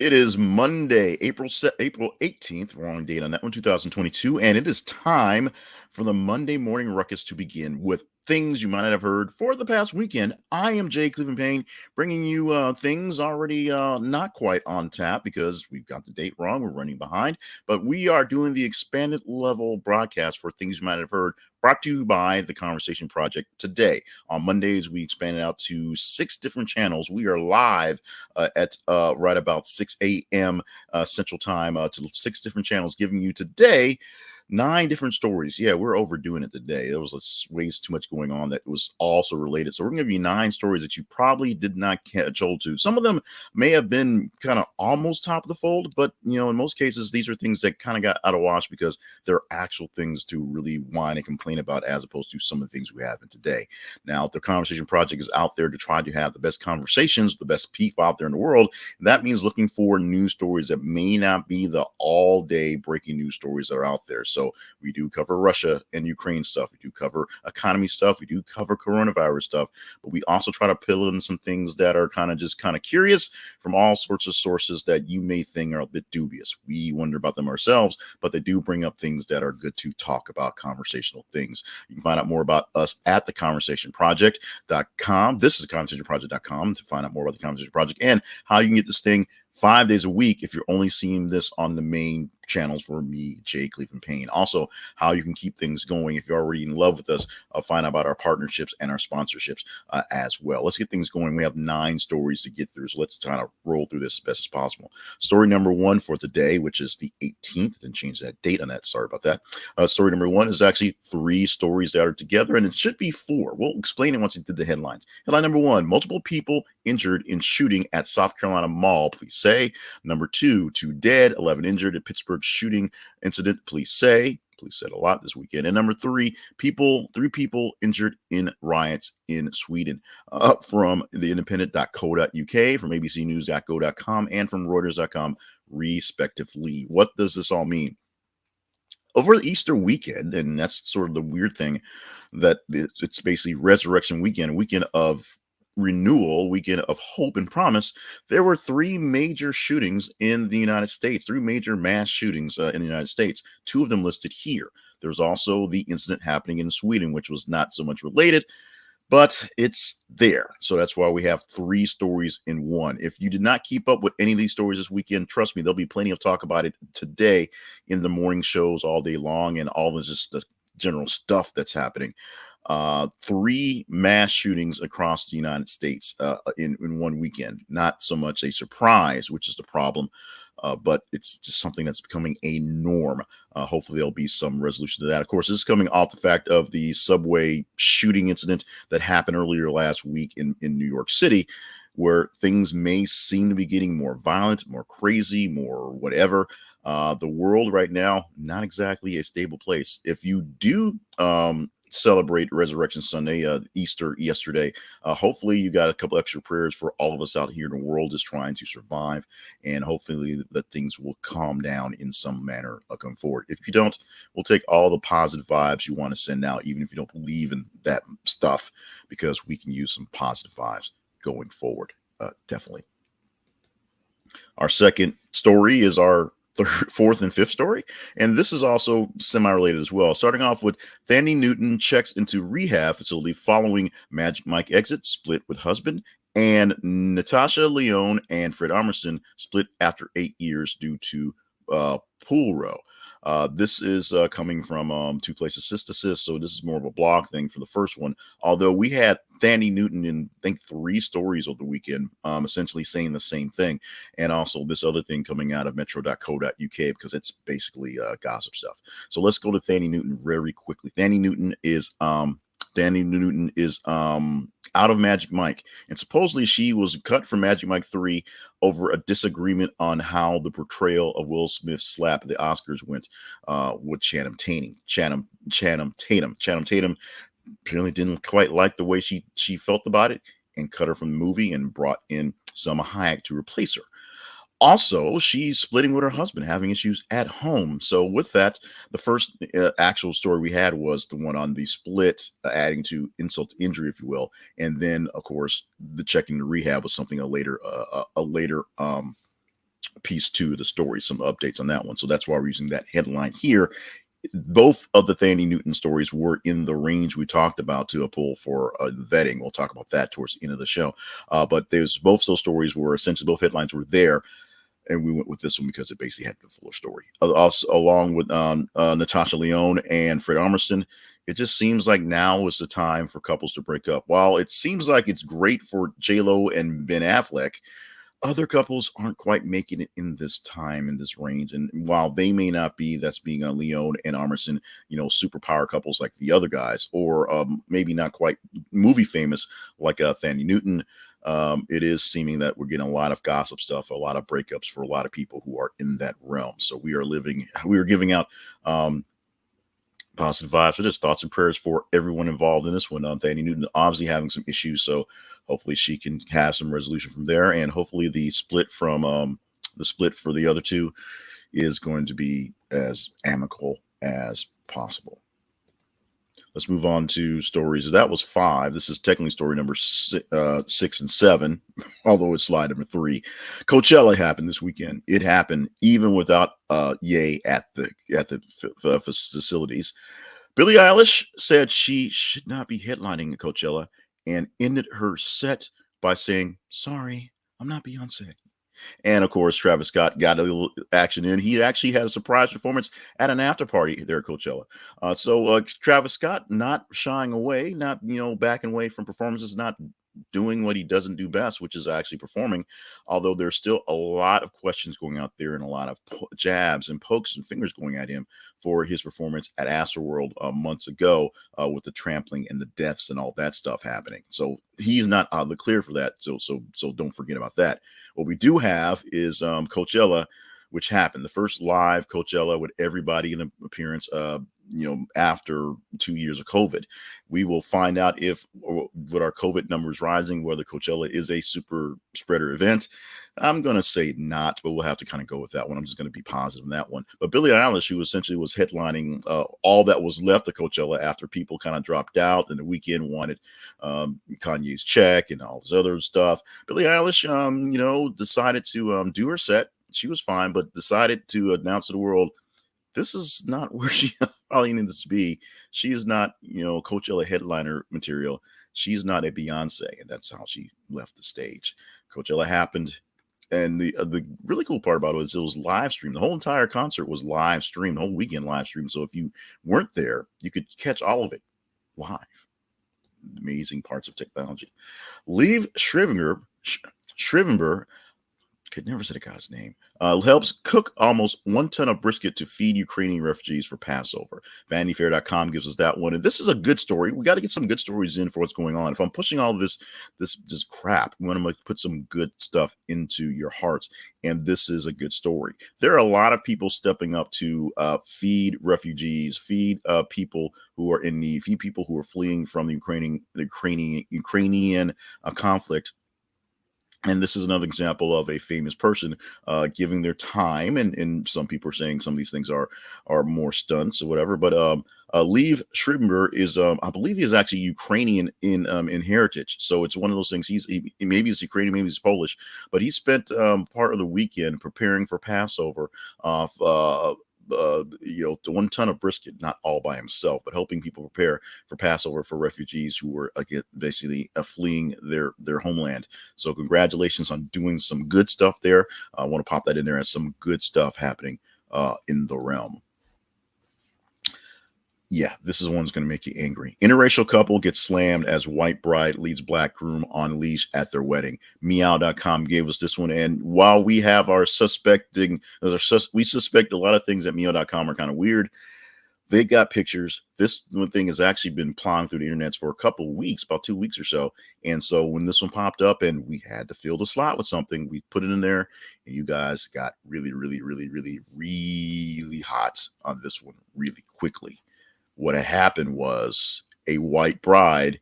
It is Monday, April 18th, wrong date on that one, 2022, and it is time for the Monday morning ruckus to begin with things you might not have heard for the past weekend. I am Jay Cleveland Payne, bringing you things already not quite on tap because we've got the date wrong. We're running behind, but we are doing the expanded level broadcast for things you might have heard, brought to you by the Conversation Project today. On Mondays, we expanded out to 6 different channels. We are live at right about 6 a.m. Central Time to 6 different channels, giving you today 9 different stories. Yeah, we're overdoing it today. There was ways too much going on that was also related. So we're going to give you 9 stories that you probably did not catch hold to. Some of them may have been kind of almost top of the fold, but in most cases, these are things that kind of got out of wash because they're actual things to really whine and complain about as opposed to some of the things we have in today. Now, the Conversation Project is out there to try to have the best conversations, the best people out there in the world. And that means looking for news stories that may not be the all-day breaking news stories that are out there. So we do cover Russia and Ukraine stuff. We do cover economy stuff. We do cover coronavirus stuff. But we also try to fill in some things that are kind of curious from all sorts of sources that you may think are a bit dubious. We wonder about them ourselves, but they do bring up things that are good to talk about, conversational things. You can find out more about us at theconversationproject.com. This is conversationproject.com to find out more about the Conversation Project and how you can get this thing 5 days a week if you're only seeing this on the main channels for me, Jay Cleveland Payne. Also, how you can keep things going if you're already in love with us. Find out about our partnerships and our sponsorships as well. Let's get things going. We have 9 stories to get through, so let's kind of roll through this as best as possible. Story number 1 for today, which is the 18th. Didn't change that date on that. Sorry about that. Story number 1 is actually 3 stories that are together, and it should be 4. We'll explain it once we did the headlines. Headline number 1, multiple people injured in shooting at South Carolina mall, police say. Number 2, 2 dead, 11 injured at Pittsburgh shooting incident, police say. Police said a lot this weekend. And number 3, 3 people injured in riots in Sweden. From the independent.co.uk, from abcnews.go.com, and from reuters.com, respectively. What does this all mean? Over the Easter weekend, and that's sort of the weird thing, that it's basically Resurrection Weekend, a weekend of renewal, weekend of hope and promise. There were 3 major shootings in the United States, 3 major mass shootings in the United States, 2 of them listed here. There's also the incident happening in Sweden, which was not so much related, but it's there. So that's why we have 3 stories in one. If you did not keep up with any of these stories this weekend, trust me, there'll be plenty of talk about it today in the morning shows all day long and all the just the general stuff that's happening. 3 mass shootings across the United States in one weekend. Not so much a surprise, which is the problem, but it's just something that's becoming a norm. Hopefully there'll be some resolution to that. Of course, this is coming off the fact of the subway shooting incident that happened earlier last week in New York City, where things may seem to be getting more violent, more crazy, more whatever. The world right now, not exactly a stable place. If you do celebrate Resurrection Sunday, Easter yesterday, hopefully you got a couple extra prayers for all of us out here in the world just trying to survive, and hopefully that things will calm down in some manner going forward. If you don't, we'll take all the positive vibes you want to send out, even if you don't believe in that stuff, because we can use some positive vibes going forward. Definitely. Our second story is our 4th and 5th story, and this is also semi-related as well. Starting off with Fanny Newton checks into rehab facility following Magic Mike exit, split with husband, and Natasha, Lyonne, and Fred Armisen split after 8 years due to pool row. This is coming from 2 Places Sis to Sis, so this is more of a blog thing for the first one. Although we had Fanny Newton in, I think, 3 stories over the weekend, essentially saying the same thing, and also this other thing coming out of metro.co.uk because it's basically gossip stuff. So let's go to Fanny Newton very quickly. Fanny Newton is out of Magic Mike, and supposedly she was cut from Magic Mike 3 over a disagreement on how the portrayal of Will Smith's slap at the Oscars went with Channing Tatum. Channing Tatum apparently didn't quite like the way she felt about it and cut her from the movie and brought in Selma Hayek to replace her. Also, she's splitting with her husband, having issues at home. So with that, the first actual story we had was the one on the split, adding to insult to injury, if you will. And then, of course, the checking to rehab was something a later piece two of the story, some updates on that one. So that's why we're using that headline here. Both of the Fanny Newton stories were in the range we talked about to a pull for vetting. We'll talk about that towards the end of the show. But there's both those stories were essentially, both headlines were there. And we went with this one because it basically had the fuller story. Also, along with Natasha, Lyonne, and Fred Armisen, it just seems like now is the time for couples to break up. While it seems like it's great for J-Lo and Ben Affleck, other couples aren't quite making it in this time, in this range. And while they may not be, that's being Lyonne and Armisen, superpower couples like the other guys, or maybe not quite movie famous like Fanny Newton, it is seeming that we're getting a lot of gossip stuff, a lot of breakups for a lot of people who are in that realm. So we are giving out positive vibes. So just thoughts and prayers for everyone involved in this one. Fanny Newton obviously having some issues, so hopefully she can have some resolution from there, and hopefully the split for the other two is going to be as amicable as possible. Let's move on to stories. That was 5. This is technically story number 6 and 7, although it's slide number 3. Coachella happened this weekend. It happened even without Ye at the facilities. Billie Eilish said she should not be headlining at Coachella and ended her set by saying, "Sorry, I'm not Beyonce." And of course, Travis Scott got a little action in. He actually had a surprise performance at an after party there at Coachella. So Travis Scott not shying away, not backing away from performances, not doing what he doesn't do best, which is actually performing. Although there's still a lot of questions going out there and a lot of jabs and pokes and fingers going at him for his performance at Astroworld months ago with the trampling and the deaths and all that stuff happening. So he's not oddly clear for that. So don't forget about that. What we do have is Coachella, which happened, the first live Coachella with everybody in appearance, after 2 years of COVID. We will find out if, with our COVID numbers rising, whether Coachella is a super spreader event. I'm going to say not, but we'll have to kind of go with that one. I'm just going to be positive on that one. But Billie Eilish, who essentially was headlining all that was left of Coachella after people kind of dropped out and the weekend wanted Kanye's check and all this other stuff. Billie Eilish, decided to do her set. She was fine, but decided to announce to the world, this is not where she probably needs to be. She is not, Coachella headliner material. She's not a Beyonce, and that's how she left the stage. Coachella happened, and the really cool part about it was live streamed. The whole entire concert was live streamed, the whole weekend live streamed. So if you weren't there, you could catch all of it live. Amazing parts of technology. Liev Schreiber, could never say the guy's name, helps cook almost 1 ton of brisket to feed Ukrainian refugees for Passover. VanityFair.com gives us that one. And this is a good story. We got to get some good stories in for what's going on. If I'm pushing all of this crap, we want to put some good stuff into your hearts. And this is a good story. There are a lot of people stepping up to feed refugees, feed people who are in need, feed people who are fleeing from the Ukrainian conflict. And this is another example of a famous person giving their time. And some people are saying some of these things are more stunts or whatever. But Liev Schreiber is, I believe he is actually Ukrainian in heritage. So it's one of those things. Maybe he's Ukrainian, maybe he's Polish. But he spent part of the weekend preparing for Passover the 1 ton of brisket, not all by himself, but helping people prepare for Passover for refugees who were basically fleeing their homeland. So congratulations on doing some good stuff there. I want to pop that in there as some good stuff happening in the realm. Yeah, this is one that's going to make you angry. Interracial couple gets slammed as white bride leads black groom on leash at their wedding. Meow.com gave us this one. And while we have we suspect a lot of things at Meow.com are kind of weird. They got pictures. This one thing has actually been plowing through the internet for a couple of weeks, about 2 weeks or so. And so when this one popped up and we had to fill the slot with something, we put it in there and you guys got really, really, really, really, really hot on this one really quickly. What had happened was a white bride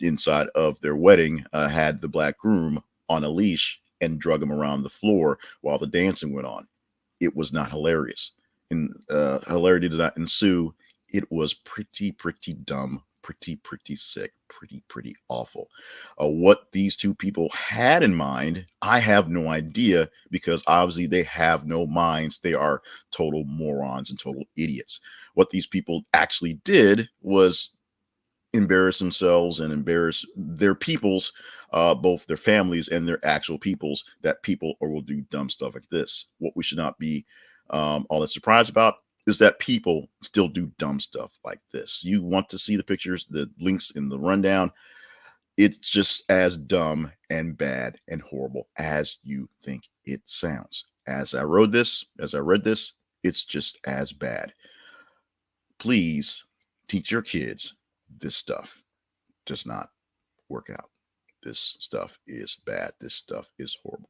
inside of their wedding had the black groom on a leash and drug him around the floor while the dancing went on. It was not hilarious. And hilarity did not ensue. It was pretty dumb pretty sick, pretty awful. What these two people had in mind, I have no idea, because obviously they have no minds. They are total morons and total idiots. What these people actually did was embarrass themselves and embarrass their peoples, both their families and their actual peoples, that people will do dumb stuff like this. What we should not be all that surprised about is that people still do dumb stuff like this. You want to see the pictures, the links in the rundown. It's just as dumb and bad and horrible as you think it sounds. As I read this, it's just as bad. Please teach your kids this stuff does not work out. This stuff is bad. This stuff is horrible.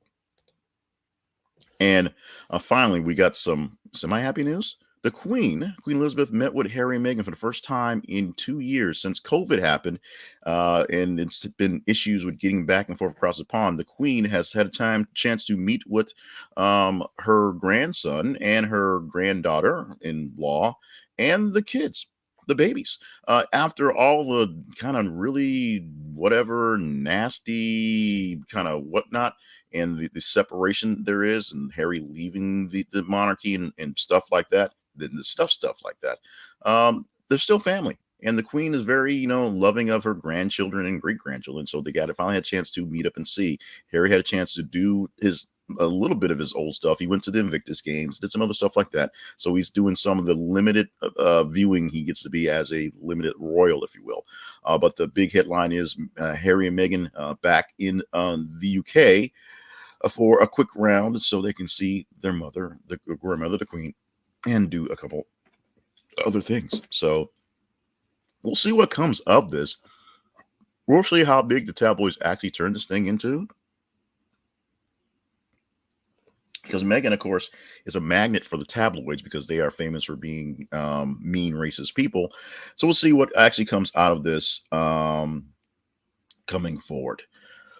And finally, we got some semi-happy news. The Queen Elizabeth, met with Harry and Meghan for the first time in 2 years since COVID happened. And it's been issues with getting back and forth across the pond. The Queen has had a chance to meet with her grandson and her granddaughter-in-law and the kids, the babies, after all the kind of really whatever nasty kind of whatnot, and the separation there is, and Harry leaving the monarchy and stuff like that, the stuff like that. They're still family. And the Queen is very, loving of her grandchildren and great grandchildren. So they finally had a chance to meet up and see. Harry had a chance to do a little bit of his old stuff. He went to the Invictus Games, did some other stuff like that. So he's doing some of the limited viewing he gets to be as a limited royal, if you will. But the big headline is Harry and Meghan back in the UK for a quick round, so they can see their mother, the grandmother, the Queen, and do a couple other things. So we'll see what comes of this. We'll see how big the tabloids actually turn this thing into. Because Meghan, of course, is a magnet for the tabloids because they are famous for being mean, racist people. So we'll see what actually comes out of this coming forward.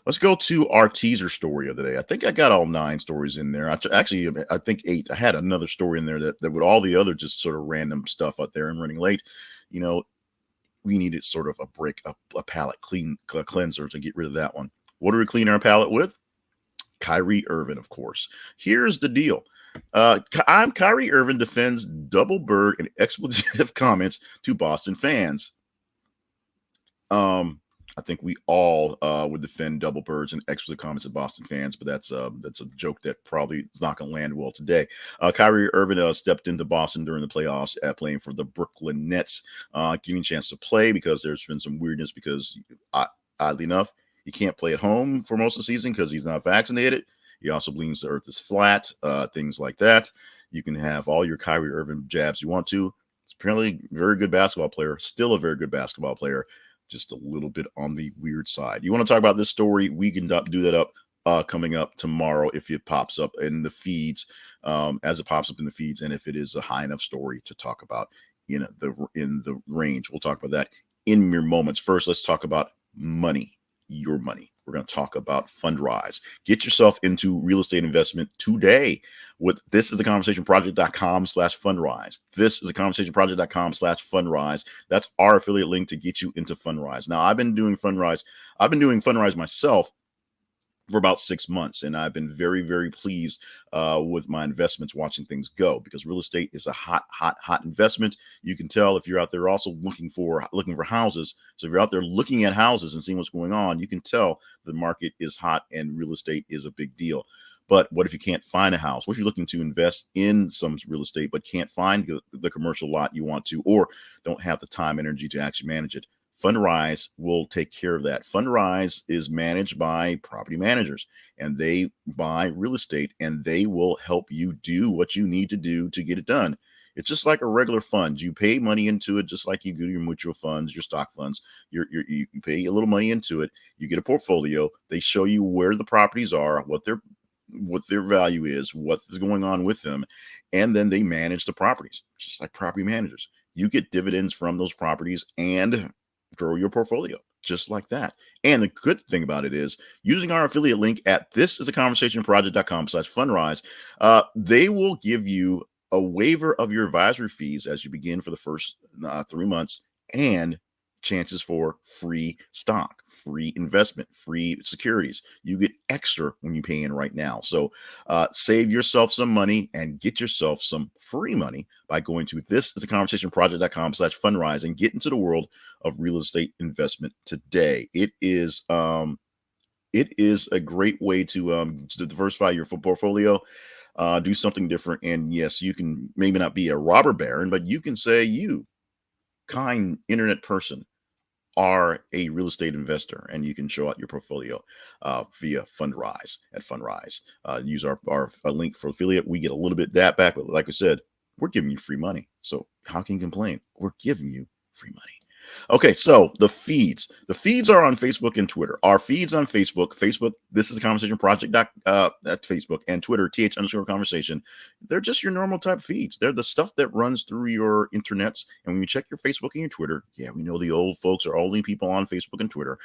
Let's go to our teaser story of the day. I think I got all 9 stories in there. I think 8. I had another story in there that with all the other just sort of random stuff out there and running late. We needed sort of a break, a palate cleanser to get rid of that one. What do we clean our palate with? Kyrie Irving, of course. Here's the deal. Kyrie Irving defends double bird and expletive comments to Boston fans. I think we all would defend double birds and expletive comments to Boston fans, but that's a joke that probably is not going to land well today. Kyrie Irving stepped into Boston during the playoffs playing for the Brooklyn Nets, getting a chance to play because there's been some weirdness because, oddly enough, he can't play at home for most of the season because he's not vaccinated. He also believes the earth is flat, things like that. You can have all your Kyrie Irving jabs you want to. It's apparently a very good basketball player, still a very good basketball player, just a little bit on the weird side. You want to talk about this story? We can do that coming up tomorrow if it pops up in the feeds, as it pops up in the feeds, and if it is a high enough story to talk about in the range. We'll talk about that in mere moments. First, let's talk about money. Your money. We're going to talk about Fundrise. Get yourself into real estate investment today with thisistheconversationproject.com/Fundrise. This is theconversationproject.com/Fundrise. That's our affiliate link to get you into Fundrise. Now, I've been doing Fundrise myself for about 6 months, and I've been very, very pleased with my investments, watching things go, because real estate is a hot investment. You can tell if you're out there also looking for houses. So if you're out there looking at houses and seeing what's going on, you can tell the market is hot and real estate is a big deal. But what if you can't find a house? What if you're looking to invest in some real estate but can't find the commercial lot you want to, or don't have the time and energy to actually manage it? Fundrise will take care of that. Fundrise is managed by property managers, and they buy real estate, and they will help you do what you need to do to get it done. It's just like a regular fund. You pay money into it, just like you do your mutual funds, your stock funds. You pay a little money into it. You get a portfolio. They show you where the properties are, what their value is, what is going on with them, and then they manage the properties, just like property managers. You get dividends from those properties and grow your portfolio just like that. And the good thing about it is, using our affiliate link at thisistheconversationproject.com/Fundrise, they will give you a waiver of your advisory fees as you begin for the first 3 months, and chances for free stock, free investment, free securities. You get extra when you pay in right now. So save yourself some money and get yourself some free money by going to thisisaconversationproject.com/fundrise and get into the world of real estate investment today. It is a great way to diversify your portfolio, do something different. And yes, you can maybe not be a robber baron, but you can say you, kind internet person, are a real estate investor, and you can show out your portfolio via Fundrise at Fundrise. Use our link for affiliate. We get a little bit of that back, but like I said, we're giving you free money. So how can you complain? We're giving you free money. Okay, so the feeds. The feeds are on Facebook and Twitter. Our feeds on Facebook, This is a Conversation Project at Facebook, and Twitter, th_conversation. They're just your normal type feeds. They're the stuff that runs through your internets. And when you check your Facebook and your Twitter, yeah, we know the old folks are only people on Facebook and Twitter.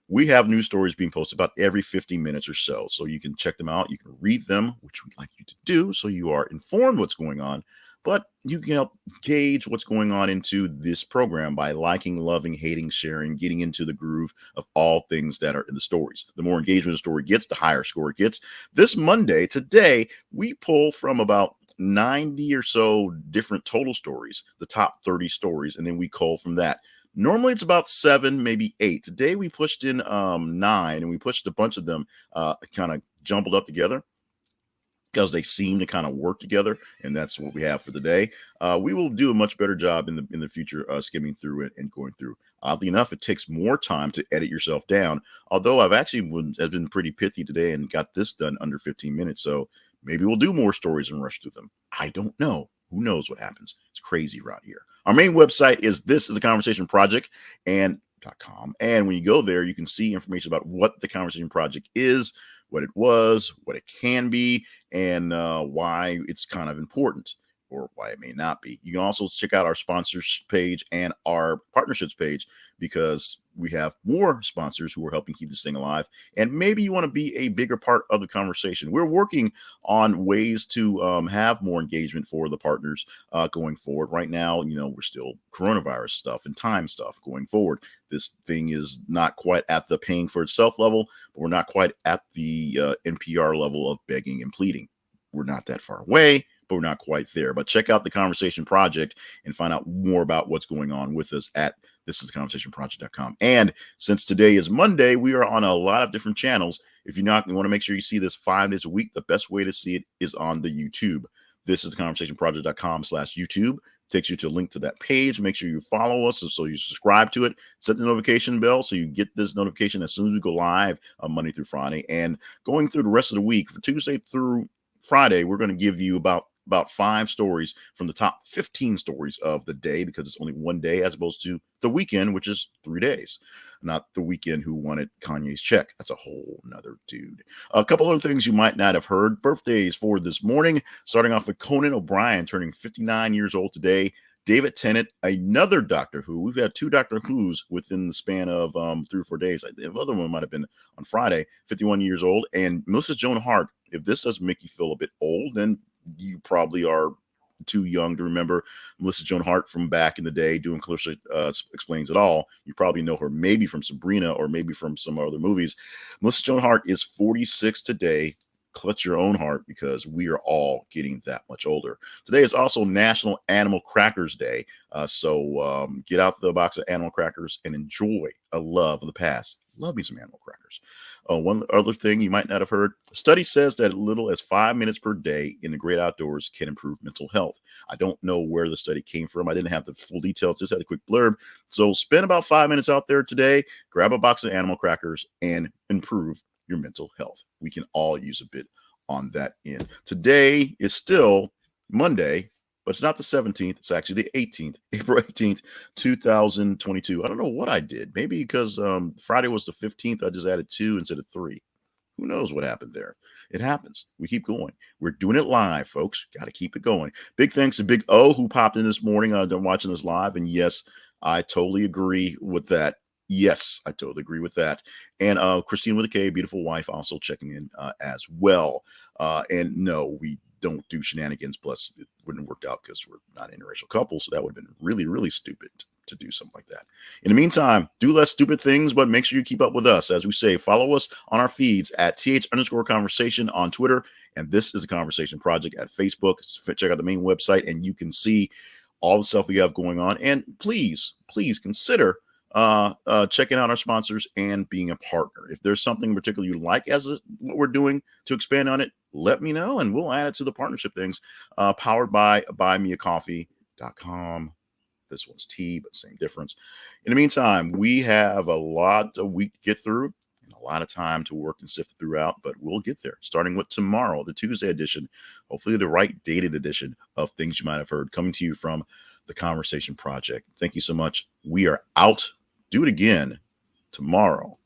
We have news stories being posted about every 50 minutes or so. So you can check them out. You can read them, which we'd like you to do so you are informed what's going on. But you can help gauge what's going on into this program by liking, loving, hating, sharing, getting into the groove of all things that are in the stories. The more engagement the story gets, the higher score it gets. This Monday, today, we pull from about 90 or so different total stories, the top 30 stories, and then we cull from that. Normally it's about 7, maybe 8. Today we pushed in 9, and we pushed a bunch of them kind of jumbled up together because they seem to kind of work together, and that's what we have for the day. We will do a much better job in the future skimming through it and going through. Oddly enough, it takes more time to edit yourself down, although I've actually been pretty pithy today and got this done under 15 minutes, so maybe we'll do more stories and rush through them. I don't know. Who knows what happens? It's crazy around here. Our main website is This is a Conversation Project .com. And when you go there, you can see information about what the Conversation Project is, what it was, what it can be, and why it's kind of important, or why it may not be. You can also check out our sponsors page and our partnerships page, because we have more sponsors who are helping keep this thing alive. And maybe you want to be a bigger part of the conversation. We're working on ways to have more engagement for the partners going forward. Right now, we're still coronavirus stuff and time stuff going forward. This thing is not quite at the paying for itself level, but we're not quite at the NPR level of begging and pleading. We're not that far away, but we're not quite there. But check out the Conversation Project and find out more about what's going on with us at thisisaconversationproject.com. And since today is Monday, we are on a lot of different channels. If you want to make sure you see this 5 days a week, the best way to see it is on the YouTube. Thisisaconversationproject.com/YouTube. Takes you to a link to that page. Make sure you follow us so you subscribe to it. Set the notification bell so you get this notification as soon as we go live on Monday through Friday. And going through the rest of the week, for Tuesday through Friday, we're going to give you about 5 stories from the top 15 stories of the day, because it's only one day as opposed to the weekend, which is 3 days. Not the weekend who wanted Kanye's check. That's a whole nother dude. A couple other things you might not have heard. Birthdays for this morning, starting off with Conan O'Brien turning 59 years old today. David Tennant, another Doctor Who. We've had 2 Doctor Who's within the span of 3 or 4 days. The other one might have been on Friday, 51 years old. And Melissa Joan Hart. If this doesn't make you feel a bit old, then you probably are too young to remember Melissa Joan Hart from back in the day doing Clarissa Explains It All. You probably know her maybe from Sabrina or maybe from some other movies. Melissa Joan Hart is 46 today. Clutch your own heart, because we are all getting that much older. Today is also National Animal Crackers Day. So get out the box of animal crackers and enjoy a love of the past. Love me some animal crackers. One other thing you might not have heard. A study says that as little as 5 minutes per day in the great outdoors can improve mental health. I don't know where the study came from. I didn't have the full details, just had a quick blurb. So spend about 5 minutes out there today, grab a box of animal crackers, and improve your mental health. We can all use a bit on that end. Today is still Monday, but it's not the 17th. It's actually the 18th, April 18th, 2022. I don't know what I did. Maybe because Friday was the 15th, I just added 2 instead of 3. Who knows what happened there? It happens. We keep going. We're doing it live, folks. Got to keep it going. Big thanks to Big O, who popped in this morning. Done watching us live. And yes, I totally agree with that. Yes, I totally agree with that. And Christine with a K, beautiful wife, also checking in as well. And no, we don't do shenanigans. Plus, it wouldn't have worked out because we're not an interracial couple. So that would have been really, really stupid. to do something like that. In the meantime, do less stupid things, but make sure you keep up with us. As we say, follow us on our feeds at th_conversation on Twitter. And This is a Conversation Project at Facebook. Check out the main website and you can see all the stuff we have going on. And please consider checking out our sponsors and being a partner. If there's something in particular you like what we're doing to expand on it, let me know and we'll add it to the partnership things. Powered by buymeacoffee.com. This one's tea, but same difference. In the meantime, we have a lot of week to get through and a lot of time to work and sift throughout, but we'll get there. Starting with tomorrow, the Tuesday edition, hopefully the right dated edition of Things You Might Have Heard, coming to you from the Conversation Project. Thank you so much. We are out. Do it again tomorrow.